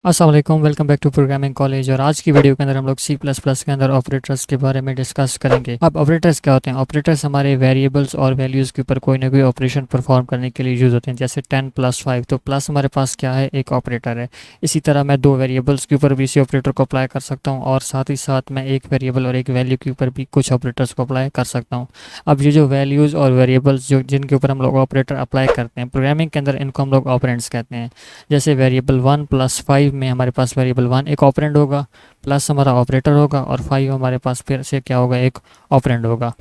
अस्सलाम वालेकुम, welcome back to programming college. और आज की वीडियो के अंदर हम लोग सी प्लस प्लस के अंदर ऑपरेटर्स के बारे में डिस्कस करेंगे। अब ऑपरेटर्स क्या होते हैं? ऑपरेटर्स हमारे वेरिएबल्स और वैल्यूज़ के ऊपर कोई ना कोई ऑपरेशन परफॉर्म करने के लिए यूज़ होते हैं। जैसे 10 + 5, तो प्लस हमारे पास क्या है? एक ऑपरेटर है। इसी तरह मैं दो वेरिएबल्स के ऊपर भी इसी ऑपरेटर को अप्लाई कर सकता हूँ, और साथ ही साथ मैं एक वेरिएबल और एक वैल्यू के ऊपर भी कुछ ऑपरेटर्स को अप्लाई कर सकता हूँ। अब ये जो वैल्यूज़ और वेरिएबल्स जो जिनके ऊपर हम लोग ऑपरेटर अप्लाई करते हैं प्रोग्रामिंग के अंदर, इनको हम लोग ऑपरेंड्स कहते हैं। जैसे वेरिएबल 1 + 5 में हमारे पास वेरिएबल 1 एक ऑपरेंड होगा, प्लस हमारा ऑपरेटर होगा, और 5 हमारे पास फिर से क्या होगा? एक ऑपरेंड होगा।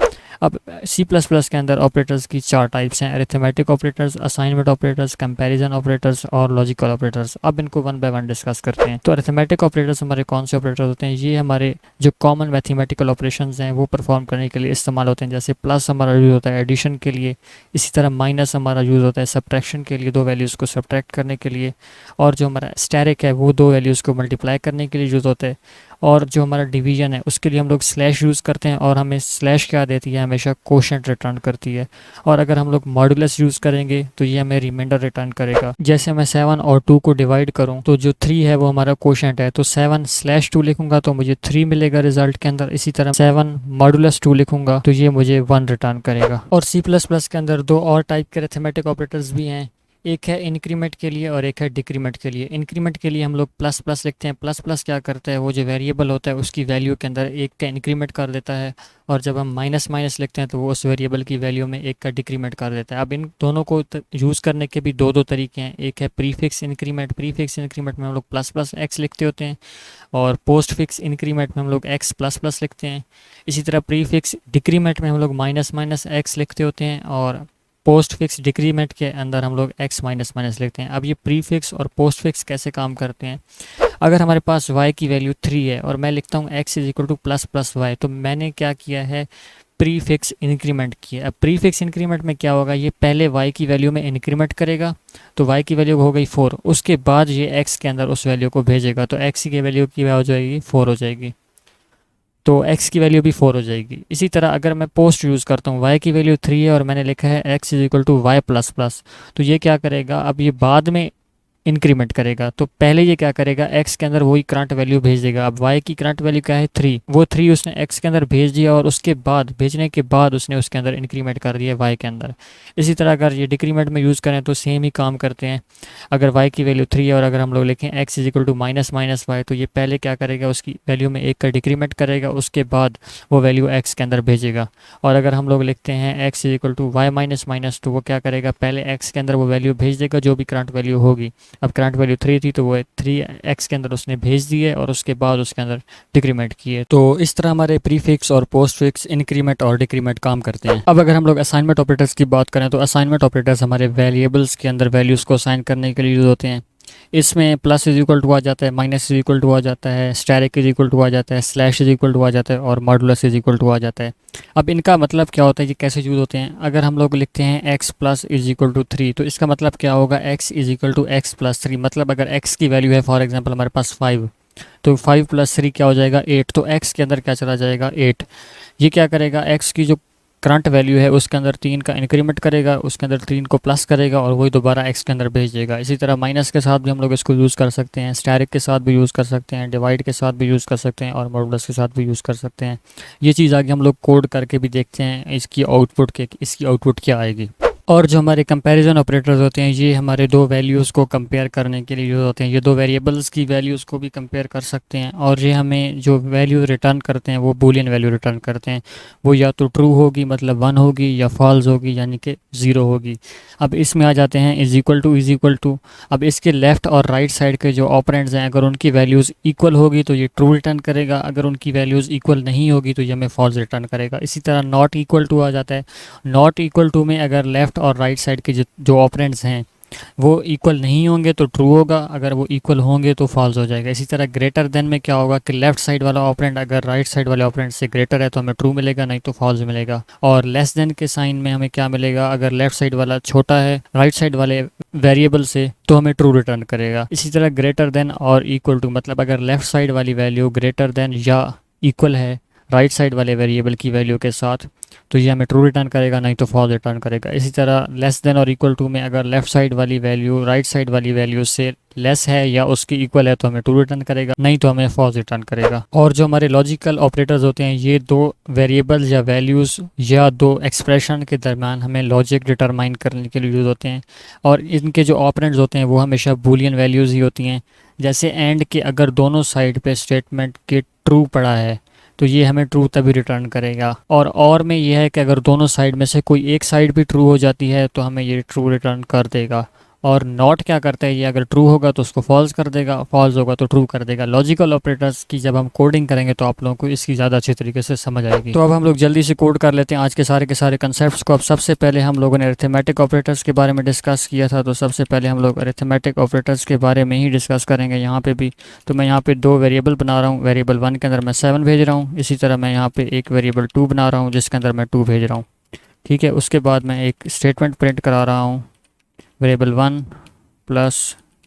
अब सी प्लस प्लस के अंदर ऑपरेटर्स की चार टाइप्स हैं: arithmetic operators, assignment operators, comparison operators और लॉजिकल ऑपरेटर्स। अब इनको वन बाय वन डिस्कस करते हैं। तो अरिथमेटिक ऑपरेटर्स हमारे कौन से ऑपरेटर्स होते हैं? ये हमारे जो कॉमन मैथमेटिकल ऑपरेशंस हैं वो परफॉर्म करने के लिए इस्तेमाल होते हैं। जैसे प्लस हमारा यूज़ होता है एडिशन के लिए, इसी तरह माइनस हमारा यूज़ होता है सब्ट्रैक्शन के लिए, दो वैल्यूज़ को सब्ट्रैक्ट करने के लिए, और जो हमारा स्टैरिक है वो दो वैल्यूज़ को मल्टीप्लाई करने के लिए यूज़ होता है, और जो हमारा डिवीजन है उसके लिए हम लोग स्लैश यूज़ करते हैं, और हमें स्लैश क्या देती है? हमेशा कोशेंट रिटर्न करती है। और अगर हम लोग मॉडुलस यूज़ करेंगे तो ये हमें रिमाइंडर रिटर्न करेगा। जैसे मैं 7 और 2 को डिवाइड करूँ तो जो 3 है वो हमारा कोशेंट है, तो 7/2 लिखूंगा तो मुझे 3 मिलेगा रिजल्ट के अंदर। इसी तरह 7 मॉडुलस 2 लिखूंगा तो ये मुझे 1 रिटर्न करेगा। और सी प्लस प्लस के अंदर दो और टाइप के अरिथमेटिक ऑपरेटर्स भी हैं। एक है इंक्रीमेंट के लिए और एक है डिक्रीमेंट के लिए। इंक्रीमेंट के लिए हम लोग प्लस प्लस लिखते हैं। प्लस प्लस क्या करता है? वो जो वेरिएबल होता है उसकी वैल्यू के अंदर एक का इंक्रीमेंट कर देता है, और जब हम माइनस माइनस लिखते हैं तो वो उस वेरिएबल की वैल्यू में एक का डिक्रीमेंट कर देता है। अब इन दोनों को यूज़ करने के भी दो दो तरीके हैं। एक है प्रीफिक्स इंक्रीमेंट। प्रीफिक्स इंक्रीमेंट में हम लोग प्लस प्लस एक्स लिखते होते हैं, और पोस्ट फिक्स इंक्रीमेंट में हम लोग एक्स प्लस प्लस लिखते हैं। इसी तरह प्रीफिक्स डिक्रीमेंट में हम लोग माइनस माइनस एक्स लिखते होते हैं, और पोस्ट फिक्स डिक्रीमेंट के अंदर हम लोग एक्स माइनस माइनस लिखते हैं। अब ये प्री फिक्स और पोस्ट फिक्स कैसे काम करते हैं? अगर हमारे पास y की वैल्यू 3 है और मैं लिखता हूँ x = प्लस प्लस वाई, तो मैंने क्या किया है? प्री फिक्स इंक्रीमेंट किया। अब प्री फिक्स इंक्रीमेंट में क्या होगा? ये पहले y की वैल्यू में इंक्रीमेंट करेगा, तो y की वैल्यू हो गई 4। उसके बाद ये x के अंदर उस वैल्यू को भेजेगा, तो x की वैल्यू की हो जाएगी 4 हो जाएगी, तो x की वैल्यू भी 4 हो जाएगी। इसी तरह अगर मैं पोस्ट यूज़ करता हूँ, y की वैल्यू 3 है और मैंने लिखा है x = y प्लस प्लस, तो ये क्या करेगा? अब ये बाद में इंक्रीमेंट करेगा, तो पहले ये क्या करेगा? x के अंदर वही करंट वैल्यू भेज देगा। अब y की करंट वैल्यू क्या है? 3, वो 3 उसने x के अंदर भेज दिया, और उसके बाद भेजने के बाद उसने उसके अंदर इंक्रीमेंट कर दिया y के अंदर। इसी तरह अगर ये डिक्रीमेंट में यूज़ करें तो सेम ही काम करते हैं। अगर y की वैल्यू 3 है और अगर हम लोग लिखें x = माइनस माइनस वाई, तो ये पहले क्या करेगा? उसकी वैल्यू में एक का डिक्रीमेंट करेगा, उसके बाद वो वैल्यू x के अंदर भेजेगा। और अगर हम लोग लिखते हैं x = y माइनस माइनस, तो वो क्या करेगा? पहले x के अंदर वो वैल्यू भेज देगा जो भी करंट वैल्यू होगी। अब करंट वैल्यू 3 थी तो वो 3x के अंदर उसने भेज दिए, और उसके बाद उसके अंदर डिक्रीमेंट किए। तो इस तरह हमारे प्रीफिक्स और पोस्ट फिक्स, इंक्रीमेंट और डिक्रीमेंट काम करते हैं। अब अगर हम लोग असाइनमेंट ऑपरेटर्स की बात करें तो असाइनमेंट ऑपरेटर्स हमारे वेरिएबल्स के अंदर वैल्यूज़ को असाइन करने के लिए यूज़ होते हैं। इसमें प्लस = आ जाता है, माइनस = आ जाता है, स्टैरिक = आ जाता है, स्लैश = आ जाता है, और मॉडुलस = आ जाता है। अब इनका मतलब क्या होता है? ये कैसे यूज़ होते हैं? अगर हम लोग लिखते हैं x + = 3, तो इसका मतलब क्या होगा? x = x + 3, मतलब अगर x की वैल्यू है फॉर एग्जांपल हमारे पास 5, तो 5 + 3 क्या हो जाएगा? 8, तो x के अंदर क्या चला जाएगा? 8। ये क्या करेगा? x की जो करंट वैल्यू है उसके अंदर 3 का इंक्रीमेंट करेगा, उसके अंदर 3 को प्लस करेगा, और वही दोबारा x के अंदर भेज देगा। इसी तरह माइनस के साथ भी हम लोग इसको यूज़ कर सकते हैं, स्टैरिक के साथ भी यूज़ कर सकते हैं, डिवाइड के साथ भी यूज़ कर सकते हैं, और मॉडुलस के साथ भी यूज़ कर सकते हैं। ये चीज़ आगे हम लोग कोड करके भी देखते हैं इसकी आउटपुट क्या आएगी। और जो हमारे कंपैरिजन ऑपरेटर्स होते हैं, ये हमारे दो वैल्यूज़ को कंपेयर करने के लिए यूज़ होते हैं। ये दो वेरिएबल्स की वैल्यूज़ को भी कंपेयर कर सकते हैं, और ये हमें जो वैल्यू रिटर्न करते हैं वो बूलियन वैल्यू रिटर्न करते हैं। वो या तो ट्रू होगी मतलब 1 होगी, या फॉल्स होगी यानी कि 0 होगी। अब इसमें आ जाते हैं इज इक्वल टू। अब इसके लेफ़्ट और राइट साइड के जो ऑपरेंड्स हैं, अगर उनकी वैल्यूज़ इक्वल होगी तो ये ट्रू रिटर्न करेगा, अगर उनकी वैल्यूज़ इक्वल नहीं होगी तो ये हमें फॉल्स रिटर्न करेगा। इसी तरह नॉट इक्वल टू आ जाता है। नॉट इक्वल टू में अगर लेफ़्ट और राइट साइड के जो ऑपरेंड्स हैं वो इक्वल नहीं होंगे तो ट्रू होगा, अगर वो इक्वल होंगे तो फॉल्स हो जाएगा। इसी तरह ग्रेटर देन में क्या होगा कि लेफ्ट साइड वाला ऑपरेंड अगर राइट साइड वाले ऑपरेंड से ग्रेटर है तो हमें ट्रू मिलेगा, नहीं तो फॉल्स मिलेगा। और लेस देन के साइन में हमें क्या मिलेगा? अगर लेफ्ट साइड वाला छोटा है राइट साइड वाले वेरिएबल से तो हमें ट्रू रिटर्न करेगा। इसी तरह ग्रेटर देन और इक्वल टू, मतलब अगर लेफ्ट साइड वाली वैल्यू ग्रेटर देन या इक्वल है राइट साइड वाले वेरिएबल की वैल्यू के साथ, तो ये हमें ट्रू रिटर्न करेगा, नहीं तो फॉल्स रिटर्न करेगा। इसी तरह लेस देन और इक्वल टू में अगर लेफ्ट साइड वाली वैल्यू राइट साइड वाली वैल्यू से लेस है या उसकी इक्वल है तो हमें ट्रू रिटर्न करेगा, नहीं तो हमें फॉल्स रिटर्न करेगा। और जो हमारे लॉजिकल ऑपरेटर्स होते हैं, ये दो वेरिएबल्स या वैल्यूज़ या दो एक्सप्रेशन के दरमियान हमें लॉजिक डिटरमाइन करने के लिए यूज़ होते हैं। और इनके जो ऑपरेंड्स होते हैं वो हमेशा बूलियन वैल्यूज़ ही होती हैं। जैसे एंड के अगर दोनों साइड पे स्टेटमेंट के ट्रू पड़ा है तो ये हमें ट्रू तभी रिटर्न करेगा। और में ये है कि अगर दोनों साइड में से कोई एक साइड भी ट्रू हो जाती है तो हमें ये ट्रू रिटर्न कर देगा। और नॉट क्या करता है, ये अगर ट्रू होगा तो उसको फॉल्स कर देगा, फॉल्स होगा तो ट्रू कर देगा। लॉजिकल ऑपरेटर्स की जब हम कोडिंग करेंगे तो आप लोगों को इसकी ज़्यादा अच्छी तरीके से समझ आएगी। तो अब हम लोग जल्दी से कोड कर लेते हैं आज के सारे कंसेप्ट्स को। अब सबसे पहले हम लोगों ने अरिथमेटिक ऑपरेटर्स के बारे में डिस्कस किया था, तो सबसे पहले हम लोग अरिथमेटिक ऑपरेटर्स के बारे में ही डिस्कस करेंगे यहाँ पे भी। तो मैं यहाँ पे दो वेरिएबल बना रहा हूँ। वेरिएबल 1 के अंदर मैं 7 भेज रहा हूँ। इसी तरह मैं यहाँ पे एक वेरिएबल 2 बना रहा हूँ जिसके अंदर मैं 2 भेज रहा हूँ। ठीक है, उसके बाद मैं एक स्टेटमेंट प्रिंट करा रहा हूँ, variable 1 plus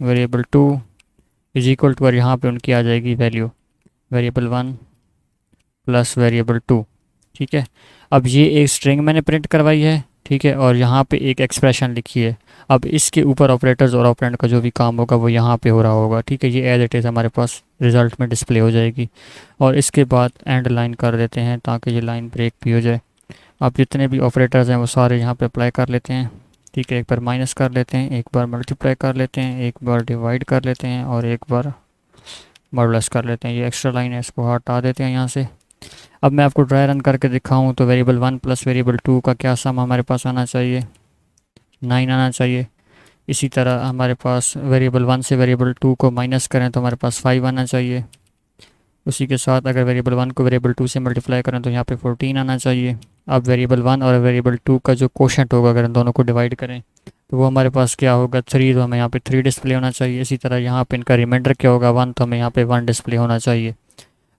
variable 2 is equal to, और यहाँ पे उनकी आ जाएगी वैल्यू, वेरिएबल 1 प्लस वेरिएबल 2। ठीक है, अब ये एक स्ट्रिंग मैंने प्रिंट करवाई है। ठीक है, और यहाँ पे एक एक्सप्रेशन लिखी है। अब इसके ऊपर ऑपरेटर्स और ऑपरेंड का जो भी काम होगा वो यहाँ पे हो रहा होगा। ठीक है, ये एज इट इज़ हमारे पास रिज़ल्ट में डिस्प्ले हो जाएगी। और इसके बाद एंड लाइन कर देते हैं ताकि ये लाइन ब्रेक भी हो जाए। अब जितने भी ऑपरेटर्स हैं वो सारे यहाँ पे अप्लाई कर लेते हैं। ठीक है, एक बार माइनस कर लेते हैं, एक बार मल्टीप्लाई कर लेते हैं, एक बार डिवाइड कर लेते हैं और एक बार मॉडुलस कर लेते हैं। ये एक्स्ट्रा लाइन है, इसको हटा देते हैं यहाँ से। अब मैं आपको ड्राई रन करके दिखाऊं तो वेरिएबल 1 प्लस वेरिएबल 2 का क्या सम हमारे पास आना चाहिए, 9 आना चाहिए। इसी तरह हमारे पास वेरिएबल 1 से वेरिएबल 2 को माइनस करें तो हमारे पास 5 आना चाहिए। उसी के साथ अगर वेरिएबल 1 को वेरिएबल 2 से मल्टीप्लाई करें तो यहाँ पे 14 आना चाहिए। अब वेरिएबल 1 और वेरिएबल 2 का जो कोशेंट होगा अगर इन दोनों को डिवाइड करें तो वो हमारे पास क्या होगा, 3। तो हमें यहाँ पे 3 डिस्प्ले होना चाहिए। इसी तरह यहाँ पे इनका रिमाइंडर क्या होगा, 1, तो हमें यहाँ पे 1 डिस्प्ले होना चाहिए।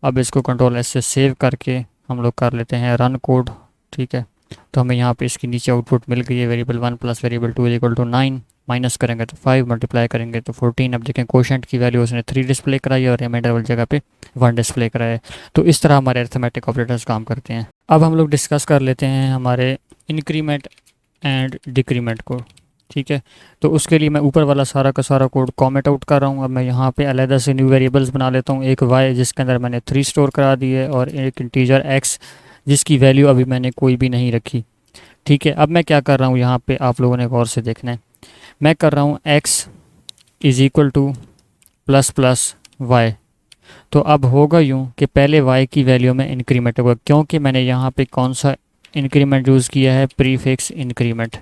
अब इसको कंट्रोल एस से सेव करके हम लोग कर लेते हैं रन कोड। ठीक है, तो हमें यहाँ पे इसकी नीचे आउटपुट मिल गई है, variable 1 plus variable 2 equal to 9, minus करेंगे तो 5, मल्टीप्लाई करेंगे तो 14। अब देखें कोशेंट की वैल्यू उसने 3 डिस्प्ले कराई है और रिमाइंडर वाली जगह पे 1 डिस्प्ले कराया है। तो इस तरह हमारे अरिथमेटिक ऑपरेटर्स काम करते हैं। अब हम लोग डिस्कस कर लेते हैं हमारे इंक्रीमेंट एंड डिक्रीमेंट को। ठीक है, तो उसके लिए मैं ऊपर वाला सारा का सारा कोड कॉमेंट आउट कर रहा हूँ। अब मैं यहाँ पे अलहदा से न्यू वेरिएबल्स बना लेता हूँ, एक y जिसके अंदर मैंने 3 स्टोर करा दी है और एक इंटीजर x जिसकी वैल्यू अभी मैंने कोई भी नहीं रखी। ठीक है, अब मैं क्या कर रहा हूँ यहाँ पे आप लोगों ने गौर से देखना है। मैं कर रहा हूँ x is equal two plus plus y। तो अब होगा यूँ कि पहले y की वैल्यू में इंक्रीमेंट होगा, क्योंकि मैंने यहाँ पे कौन सा इंक्रीमेंट यूज़ किया है, प्रीफिक्स इंक्रीमेंट।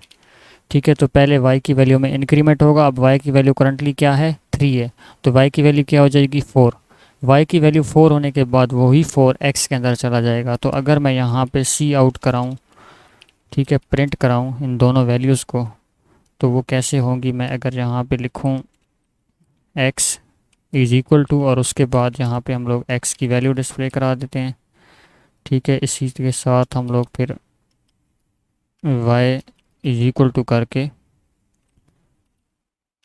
ठीक है, तो पहले y की वैल्यू में इंक्रीमेंट होगा। अब y की वैल्यू करंटली क्या है, 3 है, तो y की वैल्यू क्या हो जाएगी, 4। y की वैल्यू 4 होने के बाद वही 4 x के अंदर चला जाएगा। तो अगर मैं यहाँ पे सी आउट कराऊँ, ठीक है, प्रिंट कराऊँ इन दोनों वैल्यूज़ को, तो वो कैसे होंगी, मैं अगर यहाँ पे लिखूँ x इज़ इक्वल टू और उसके बाद यहाँ पे हम लोग x की वैल्यू डिस्प्ले करा देते हैं। ठीक है, इसी के साथ हम लोग फिर y इज इक्वल टू करके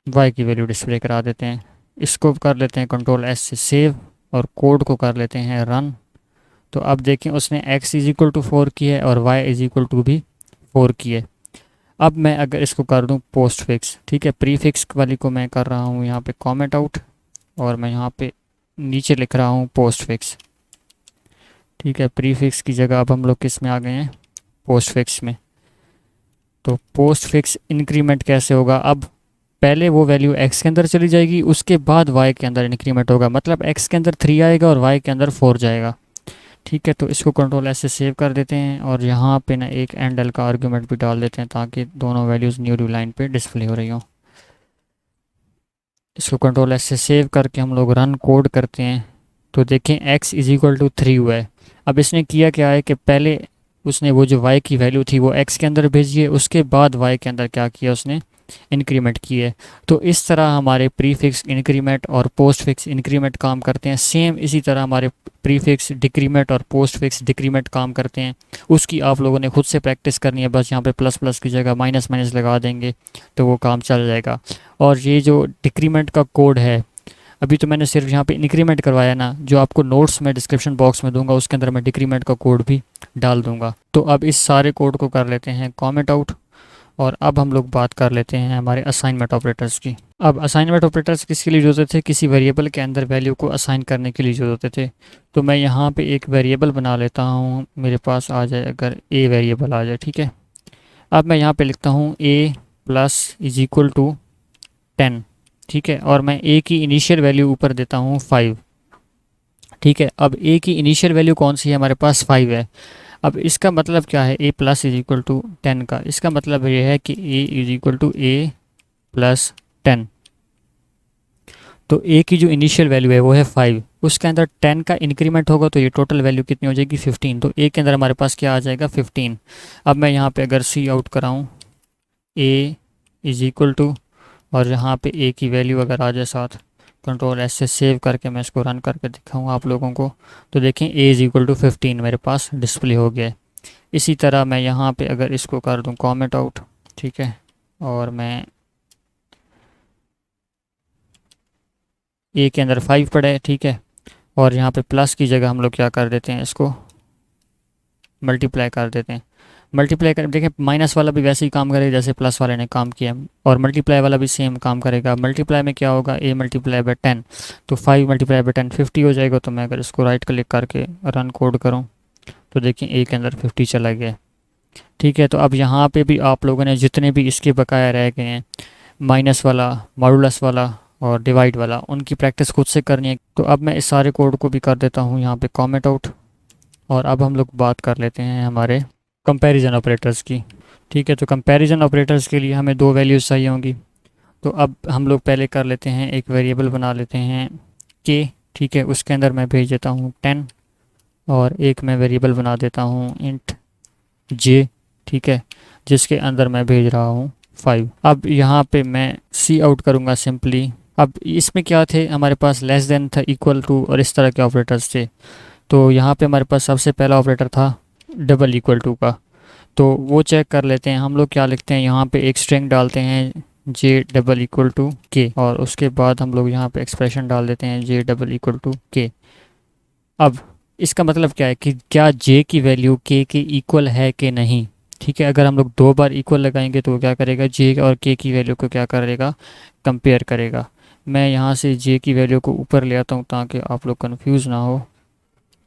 y की वैल्यू डिस्प्ले करा देते हैं। इसको कर लेते हैं कंट्रोल एस से सेव और कोड को कर लेते हैं रन। तो अब देखें उसने x इज इक्वल टू 4 की है और y इज इक्वल टू भी 4 की है। अब मैं अगर इसको कर दूं पोस्ट फिक्स, ठीक है, प्रीफिक्स वाली को मैं कर रहा हूँ यहाँ पे कॉमेंट आउट और मैं यहाँ पे नीचे लिख रहा हूँ पोस्ट फिक्स। ठीक है, प्रीफिक्स की जगह अब हम लोग किस में आ गए हैं, पोस्ट फिक्स में। तो पोस्ट फिक्स इंक्रीमेंट कैसे होगा, अब पहले वो वैल्यू x के अंदर चली जाएगी, उसके बाद y के अंदर इंक्रीमेंट होगा, मतलब x के अंदर 3 आएगा और y के अंदर 4 जाएगा। ठीक है, तो इसको कंट्रोल एस से सेव कर देते हैं और यहाँ पे ना एक एंड एल का आर्गूमेंट भी डाल देते हैं ताकि दोनों वैल्यूज़ न्यू लाइन पे डिस्प्ले हो रही हो। इसको कंट्रोल एस से सेव करके हम लोग रन कोड करते हैं तो देखें x इज इक्वल टू 3 हुआ है। अब इसने किया क्या है कि पहले उसने वो जो y की वैल्यू थी वो x के अंदर भेजी है, उसके बाद y के अंदर क्या किया उसने, इंक्रीमेंट की है। तो इस तरह हमारे प्रीफिक्स इंक्रीमेंट और पोस्ट फिक्स इंक्रीमेंट काम करते हैं। सेम इसी तरह हमारे प्रीफिक्स डिक्रीमेंट और पोस्ट फिक्स डिक्रीमेंट काम करते हैं। उसकी आप लोगों ने खुद से प्रैक्टिस करनी है, बस यहाँ पे प्लस प्लस की जगह माइनस माइनस लगा देंगे तो वो काम चल जाएगा। और ये जो डिक्रीमेंट का कोड है अभी तो मैंने सिर्फ यहाँ पे इंक्रीमेंट करवाया ना, जो आपको नोट्स में डिस्क्रिप्शन बॉक्स में दूंगा उसके अंदर मैं डिक्रीमेंट का कोड भी डाल दूंगा। तो अब इस सारे कोड को कर लेते हैं कॉमेंट आउट। और अब हम लोग बात कर लेते हैं हमारे असाइनमेंट ऑपरेटर्स की। अब असाइनमेंट ऑपरेटर्स किसके लिए यूज़ होते थे? किसी वेरिएबल के अंदर वैल्यू को असाइन करने के लिए यूज़ होते थे। तो मैं यहाँ पे एक वेरिएबल बना लेता हूँ, मेरे पास आ जाए अगर ए वेरिएबल आ जाए, ठीक है। अब मैं यहाँ पे लिखता हूँ ए प्लस इज इक्वल टू 10, ठीक है। और मैं ए की इनिशियल वैल्यू ऊपर देता हूँ 5, ठीक है। अब ए की इनिशियल वैल्यू कौन सी है? हमारे पास 5 है। अब इसका मतलब क्या है? A plus is equal to 10 का इसका मतलब ये है कि A is equal to A plus 10। तो ए की जो इनिशियल वैल्यू है वो है 5, उसके अंदर 10 का इंक्रीमेंट होगा तो ये टोटल वैल्यू कितनी हो जाएगी? 15। तो ए के अंदर हमारे पास क्या आ जाएगा? 15। अब मैं यहाँ पे अगर सी आउट कराऊँ ए इज इक्वल टू, और यहाँ पे ए की वैल्यू अगर आ जाए साथ, कंट्रोल एस से सेव करके मैं इसको रन करके दिखाऊँ आप लोगों को, तो देखें ए इज इक्वल टू 15 मेरे पास डिस्प्ले हो गया है। इसी तरह मैं यहाँ पे अगर इसको कर दूँ कॉमेंट आउट, ठीक है, और मैं ए के अंदर 5 पड़ा है, ठीक है। और यहाँ पे प्लस की जगह हम लोग क्या कर देते हैं, इसको मल्टीप्लाई कर देते हैं। मल्टीप्लाई कर देखें, माइनस वाला भी वैसे ही काम करेगा जैसे प्लस वाले ने काम किया, और मल्टीप्लाई वाला भी सेम काम करेगा। मल्टीप्लाई में क्या होगा? ए मल्टीप्लाई बाय 10, तो 5 मल्टीप्लाई बाय 10 50 हो जाएगा। तो मैं अगर इसको राइट क्लिक करके रन कोड करूँ तो देखिए ए के अंदर 50 चला गया, ठीक है। तो अब यहाँ पे भी आप लोगों ने जितने भी इसके बकाया रह गए हैं, माइनस वाला, मॉडुलस वाला और डिवाइड वाला, उनकी प्रैक्टिस खुद से करनी है। तो अब मैं इस सारे कोड को भी कर देता हूँ यहाँ पे कॉमेंट आउट। और अब हम लोग बात कर लेते हैं हमारे कंपैरिजन ऑपरेटर्स की, ठीक है। तो कंपैरिजन ऑपरेटर्स के लिए हमें दो वैल्यूज़ चाहिए होंगी। तो अब हम लोग पहले कर लेते हैं, एक वेरिएबल बना लेते हैं के, ठीक है। उसके अंदर मैं भेज देता हूँ 10, और एक मैं वेरिएबल बना देता हूँ इंट जे, ठीक है, जिसके अंदर मैं भेज रहा हूँ 5। अब यहाँ पे मैं सी आउट करूँगा सिंपली। अब इसमें क्या थे हमारे पास? लेस देन था, इक्वल टू और इस तरह के ऑपरेटर्स थे। तो यहाँ पे हमारे पास सबसे पहला ऑपरेटर था डबल इक्वल टू का, तो वो चेक कर लेते हैं। हम लोग क्या लिखते हैं यहाँ पे? एक स्ट्रिंग डालते हैं जे डबल इक्वल टू के, और उसके बाद हम लोग यहाँ पे एक्सप्रेशन डाल देते हैं जे डबल इक्वल टू के। अब इसका मतलब क्या है कि क्या जे की वैल्यू के इक्वल है कि नहीं, ठीक है। अगर हम लोग दो बार इक्वल लगाएंगे तो वो क्या करेगा? जे और के की वैल्यू को क्या करेगा? कंपेयर करेगा। मैं यहाँ से जे की वैल्यू को ऊपर ले आता हूँ ताकि आप लोग कंफ्यूज ना हो,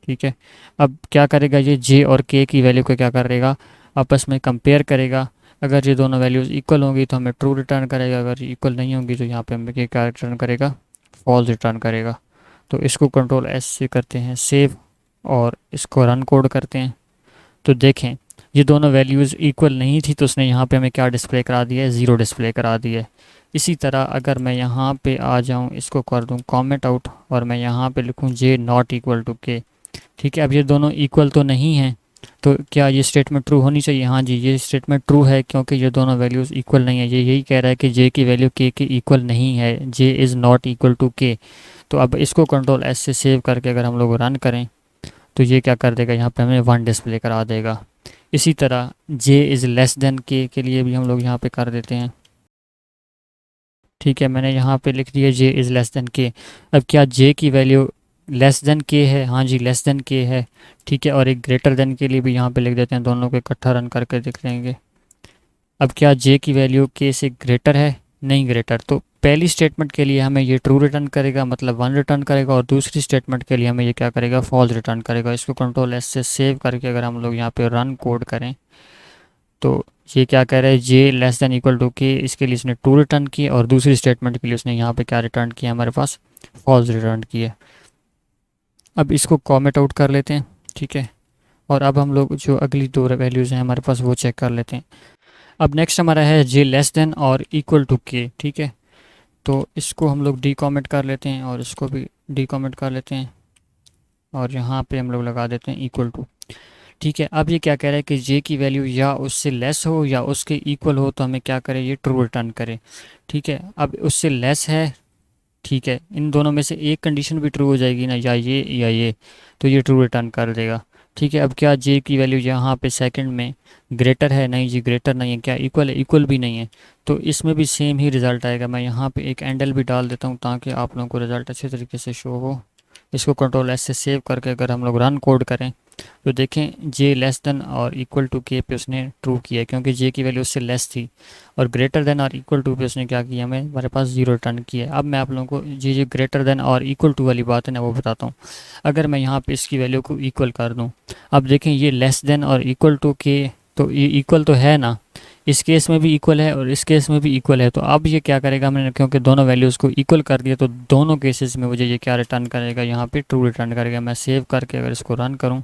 ठीक है। अब क्या करेगा? ये जे और के की वैल्यू को क्या करेगा? आपस में कंपेयर करेगा। अगर ये दोनों वैल्यूज़ इक्वल होंगी तो हमें ट्रू रिटर्न करेगा, अगर इक्वल नहीं होंगी तो यहाँ पे हमें क्या रिटर्न करेगा? फॉल्स रिटर्न करेगा। तो इसको कंट्रोल एस से करते हैं सेव, और इसको रन कोड करते हैं। तो देखें, ये दोनों वैल्यूज़ इक्वल नहीं थी तो उसने यहाँ पे हमें क्या डिस्प्ले करा दिया है? ज़ीरो डिस्प्ले करा दिया है। इसी तरह अगर मैं यहाँ पे आ जाऊँ, इसको कर दूँ कॉमेंट आउट, और मैं यहाँ पे लिखूँ जे नॉट इक्वल टू के, ठीक है। अब ये दोनों इक्वल तो नहीं हैं, तो क्या ये स्टेटमेंट ट्रू होनी चाहिए? हाँ जी, ये स्टेटमेंट ट्रू है क्योंकि ये दोनों वैल्यूज़ इक्वल नहीं है। ये यही कह रहा है कि जे की वैल्यू के इक्वल नहीं है, जे इज़ नॉट इक्वल टू के। तो अब इसको कंट्रोल एस से सेव करके अगर हम लोग रन करें तो ये क्या कर देगा? यहाँ पे हमें 1 डिस्प्ले करा देगा। इसी तरह जे इज़ लेस देन के लिए भी हम लोग यहाँ पे कर देते हैं, ठीक है। मैंने यहाँ पे लिख दिया जे इज़ लेस देन के। अब क्या जे की वैल्यू लेस देन के है? हाँ जी, लेस देन के है, ठीक है। और एक ग्रेटर देन के लिए भी यहाँ पे लिख देते हैं, दोनों को इकट्ठा रन करके देख लेंगे। अब क्या जे की वैल्यू के से ग्रेटर है? नहीं ग्रेटर। तो पहली स्टेटमेंट के लिए हमें ये ट्रू रिटर्न करेगा, मतलब 1 रिटर्न करेगा, और दूसरी स्टेटमेंट के लिए हमें ये क्या करेगा? फॉल्स रिटर्न करेगा। इसको कंट्रोल एस से सेव करके अगर हम लोग यहाँ पे रन कोड करें तो ये क्या कह रहा है? जे लेस देन इक्वल टू के, इसके लिए इसने ट्रू रिटर्न किया, और दूसरी स्टेटमेंट के लिए उसने यहाँ पे क्या रिटर्न किया? हमारे पास फॉल्स रिटर्न किया। अब इसको कॉमेंट आउट कर लेते हैं, ठीक है। और अब हम लोग जो अगली दो वैल्यूज़ हैं हमारे पास वो चेक कर लेते हैं। अब नेक्स्ट हमारा है जे लेस देन और इक्वल टू के, ठीक है। तो इसको हम लोग डी कॉमेंट कर लेते हैं, और इसको भी डी कॉमेंट कर लेते हैं, और यहाँ पे हम लोग लगा देते हैं इक्वल टू, ठीक है। अब ये क्या कह रहा है कि जे की वैल्यू या उससे लेस हो या उसके इक्वल हो तो हमें क्या करें? ये ट्रू रिटर्न करे, ठीक है। अब उससे लेस है, ठीक है, इन दोनों में से एक कंडीशन भी ट्रू हो जाएगी ना, या ये या ये, तो ये ट्रू रिटर्न कर देगा। ठीक है, अब क्या जे की वैल्यू यहाँ पे सेकंड में ग्रेटर है? नहीं जी, ग्रेटर नहीं है। क्या इक्वल है? इक्वल भी नहीं है। तो इसमें भी सेम ही रिज़ल्ट आएगा। मैं यहाँ पे एक एंडल भी डाल देता हूँ ताकि आप लोगों को रिज़ल्ट अच्छे तरीके से शो हो। इसको कंट्रोल एस से सेव करके अगर हम लोग रन कोड करें तो देखें जे लेस देन और इक्वल टू के पे उसने ट्रू किया, क्योंकि जे की वैल्यू उससे लेस थी। और ग्रेटर देन और इक्वल टू पे उसने क्या किया, हमारे पास जीरो रिटर्न किया है। अब मैं आप लोगों को जे ग्रेटर देन और इक्वल टू वाली बात है ना वो बताता हूँ। अगर मैं यहाँ पे इसकी वैल्यू को इक्वल कर दूँ, अब देखें ये लेस देन और इक्वल टू के, तो ये इक्वल तो है ना, इस केस में भी इक्वल है और इस केस में भी इक्वल है। तो अब ये क्या करेगा, मैंने क्योंकि दोनों वैल्यूज़ को इक्वल कर दिया तो दोनों केसेस में मुझे ये क्या रिटर्न करेगा, यहाँ पे ट्रू रिटर्न करेगा। मैं सेव करके अगर इसको रन करूँ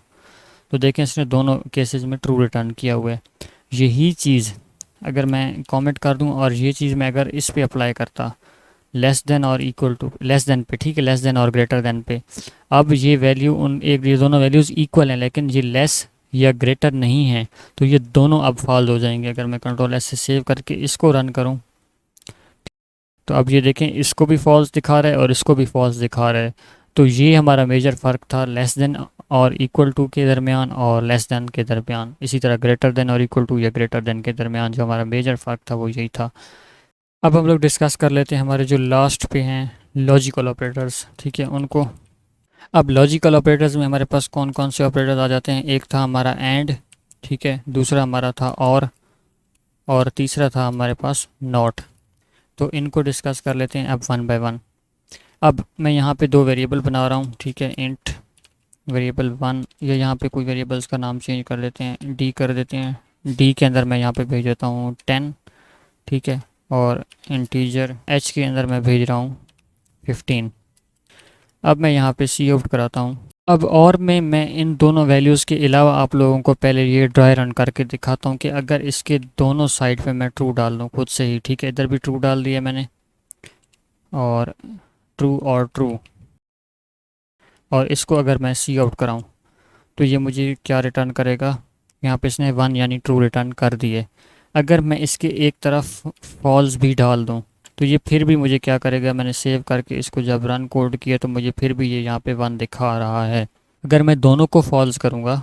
तो देखें इसने दोनों केसेस में ट्रू रिटर्न किया हुआ है। यही चीज़ अगर मैं कमेंट कर दूं और ये चीज़ मैं अगर इस पे अप्लाई करता, लेस देन और इक्वल टू, लेस देन पे, ठीक है, लेस देन और ग्रेटर देन पे, अब ये वैल्यू उन एक, ये दोनों वैल्यूज़ इक्वल हैं लेकिन ये लेस या ग्रेटर नहीं है, तो ये दोनों अब फॉल्स हो जाएंगे। अगर मैं कंट्रोल एस से सेव करके इसको रन करूं तो अब ये देखें इसको भी फॉल्स दिखा रहा है और इसको भी फॉल्स दिखा रहा है। तो ये हमारा मेजर फ़र्क था लेस देन और इक्वल टू के दरमियान और लेस देन के दरमियान। इसी तरह ग्रेटर देन और इक्वल टू या ग्रेटर देन के दरमियान जो हमारा मेजर फ़र्क था वो यही था। अब हम लोग डिस्कस कर लेते हैं हमारे जो लास्ट पे हैं लॉजिकल ऑपरेटर्स, ठीक है, उनको। अब लॉजिकल ऑपरेटर्स में हमारे पास कौन कौन से ऑपरेटर्स आ जाते हैं? एक था हमारा एंड, ठीक है, दूसरा हमारा था और तीसरा था हमारे पास नॉट। तो इनको डिस्कस कर लेते हैं अब वन बाय वन। अब मैं यहाँ पे दो वेरिएबल बना रहा हूँ, ठीक है, इंट वेरिएबल वन, या यहाँ पे कोई वेरिएबल्स का नाम चेंज कर लेते हैं, डी कर देते हैं। डी के अंदर मैं यहाँ पे भेज देता हूँ 10, ठीक है, और इंटीजर एच के अंदर मैं भेज रहा हूँ 15। अब मैं यहाँ पे सी आउट कराता हूँ। अब और मैं इन दोनों वैल्यूज़ के अलावा आप लोगों को पहले ये ड्राई रन करके दिखाता हूँ कि अगर इसके दोनों साइड पे मैं ट्रू डाल दूँ खुद से ही, ठीक है, इधर भी ट्रू डाल दिया मैंने और ट्रू, और इसको अगर मैं सी आउट कराऊँ तो ये मुझे क्या रिटर्न करेगा? यहाँ पे इसने वन यानी ट्रू रिटर्न कर दिए। अगर मैं इसके एक तरफ फॉल्स भी डाल दूँ तो ये फिर भी मुझे क्या करेगा? मैंने सेव करके इसको जब रन कोड किया तो मुझे फिर भी ये यहाँ पे वन दिखा रहा है। अगर मैं दोनों को फॉल्स करूँगा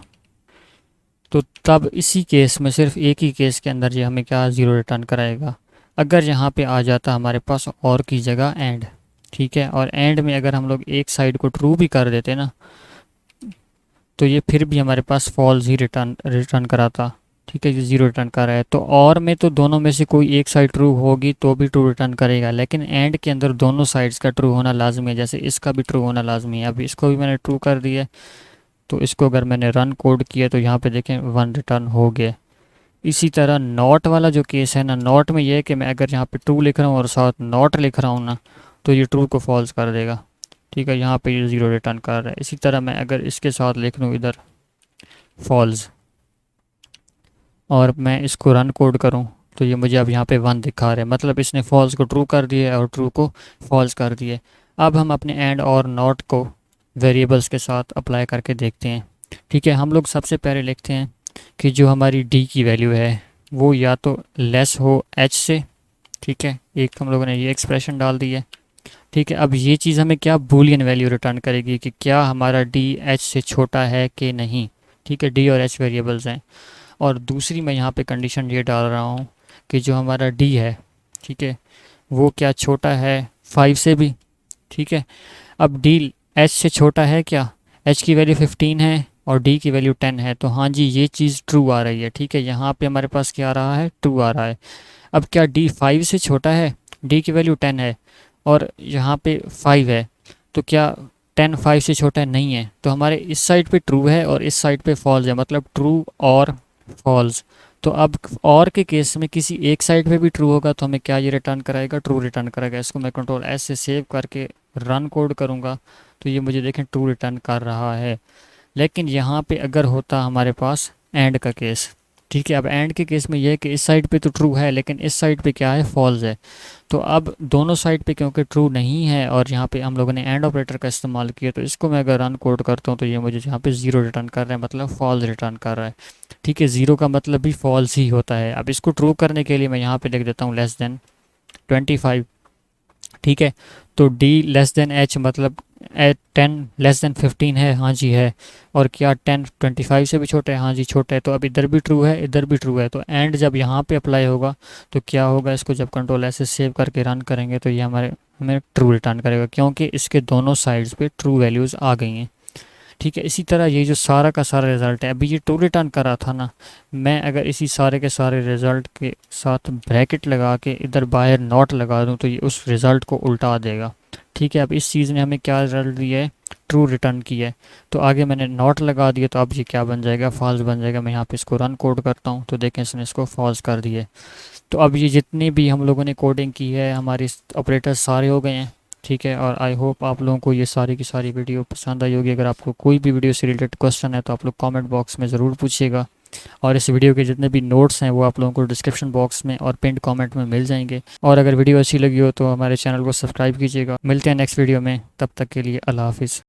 तो तब इसी केस में सिर्फ एक ही केस के अंदर ये हमें क्या ज़ीरो रिटर्न कराएगा। अगर यहाँ पे आ जाता हमारे पास और की जगह एंड, ठीक है, और एंड में अगर हम लोग एक साइड को ट्रू भी कर देते ना तो ये फिर भी हमारे पास फॉल्स ही रिटर्न रिटर्न कराता, ठीक है, ये ज़ीरो रिटर्न कर रहा है। तो और में तो दोनों में से कोई एक साइड ट्रू होगी तो भी ट्रू रिटर्न करेगा, लेकिन एंड के अंदर दोनों साइड्स का ट्रू होना लाजमी है, जैसे इसका भी ट्रू होना लाजमी है। अभी इसको भी मैंने ट्रू कर दिया, तो इसको अगर मैंने रन कोड किया तो यहाँ पे देखें वन रिटर्न हो गया। इसी तरह नॉट वाला जो केस है ना, नॉट में ये है कि मैं अगर यहाँ पे ट्रू लिख रहा हूँ और साथ नॉट लिख रहा हूँ ना तो ये ट्रू को फॉल्स कर देगा, ठीक है, यहाँ पे ये ज़ीरो रिटर्न कर रहा है। इसी तरह मैं अगर इसके साथ लिख लूँ इधर फॉल्स और मैं इसको रन कोड करूँ तो ये मुझे अब यहाँ पे वन दिखा रहा है, मतलब इसने फॉल्स को ट्रू कर दिया और ट्रू को फॉल्स कर दिया। अब हम अपने एंड और नॉट को वेरिएबल्स के साथ अप्लाई करके देखते हैं, ठीक है। हम लोग सबसे पहले लिखते हैं कि जो हमारी डी की वैल्यू है वो या तो लेस हो एच से, ठीक है, एक हम लोगों ने ये एक्सप्रेशन डाल दी है, ठीक है। अब ये चीज़ हमें क्या बूलियन वैल्यू रिटर्न करेगी कि क्या हमारा डी एच से छोटा है कि नहीं, ठीक है, डी और एच वेरिएबल्स हैं। और दूसरी मैं यहाँ पे कंडीशन ये डाल रहा हूँ कि जो हमारा डी है, ठीक है, वो क्या छोटा है 5 से भी, ठीक है। अब डी एच से छोटा है क्या? एच की वैल्यू 15 है और डी की वैल्यू 10 है, तो हाँ जी ये चीज़ ट्रू आ रही है, ठीक है, यहाँ पे हमारे पास क्या आ रहा है? ट्रू आ रहा है। अब क्या डी 5 से छोटा है? डी की वैल्यू 10 है और यहाँ पे 5 है, तो क्या 10 5 से छोटा है? नहीं है। तो हमारे इस साइड पे ट्रू है और इस साइड पे फॉल्स है, मतलब ट्रू और फॉल्स। तो अब और के केस में किसी एक साइड पे भी ट्रू होगा तो हमें क्या ये रिटर्न कराएगा? ट्रू रिटर्न कराएगा। इसको मैं कंट्रोल एस से सेव करके रन कोड करूँगा तो ये मुझे देखें ट्रू रिटर्न कर रहा है। लेकिन यहाँ पे अगर होता हमारे पास एंड का केस, ठीक है, अब एंड के केस में यह है कि इस साइड पे तो ट्रू है लेकिन इस साइड पे क्या है? फॉल्स है। तो अब दोनों साइड पे क्योंकि ट्रू नहीं है और यहाँ पे हम लोगों ने एंड ऑपरेटर का इस्तेमाल किया, तो इसको मैं अगर रन कोड करता हूँ तो ये मुझे यहाँ पे ज़ीरो रिटर्न कर रहा है, मतलब फॉल्स रिटर्न कर रहा है, ठीक है। ज़ीरो का मतलब भी फॉल्स ही होता है। अब इसको ट्रू करने के लिए मैं यहाँ पे लिख देता हूँ लेस देन 25, ठीक है। तो डी लेस देन एच मतलब 10 <15 है, हाँ जी है। और क्या 10 25 से भी छोटा है, हाँ जी छोटा है। तो अब इधर भी ट्रू है, इधर भी ट्रू है। तो एंड जब यहाँ पे अप्लाई होगा तो क्या होगा, इसको जब कंट्रोल ऐसे सेव करके रन करेंगे तो ये हमें ट्रू रिटर्न करेगा, क्योंकि इसके दोनों साइड्स पे ट्रू वैल्यूज़ आ गई हैं। ठीक है, इसी तरह ये जो सारा का सारा रिज़ल्ट है, अभी ये ट्रू रिटर्न कर रहा था ना, मैं अगर इसी सारे के सारे रिज़ल्ट के साथ ब्रैकेट लगा के इधर बाहर नॉट लगा दूं तो ये उस रिज़ल्ट को उल्टा देगा। ठीक है, अब इस चीज़ ने हमें क्या रिजल्ट दिया है, ट्रू रिटर्न किया है। तो आगे मैंने नॉट लगा दिया तो अब ये क्या बन जाएगा, फॉल्स बन जाएगा। मैं यहाँ पे इसको रन कोड करता हूँ तो देखें इसने इसको फॉल्स कर दिया है। तो अब ये जितनी भी हम लोगों ने कोडिंग की है, हमारी ऑपरेटर सारे हो गए हैं। ठीक है, और आई होप आप लोगों को ये सारी की सारी वीडियो पसंद आई होगी। अगर आपको कोई भी वीडियो से रिलेटेड क्वेश्चन है तो आप लोग कमेंट बॉक्स में ज़रूर पूछिएगा। और इस वीडियो के जितने भी नोट्स हैं वो आप लोगों को डिस्क्रिप्शन बॉक्स में और पिंड कमेंट में मिल जाएंगे। और अगर वीडियो अच्छी लगी हो तो हमारे चैनल को सब्सक्राइब कीजिएगा। मिलते हैं नेक्स्ट वीडियो में, तब तक के लिए अल्लाह हाफिज़।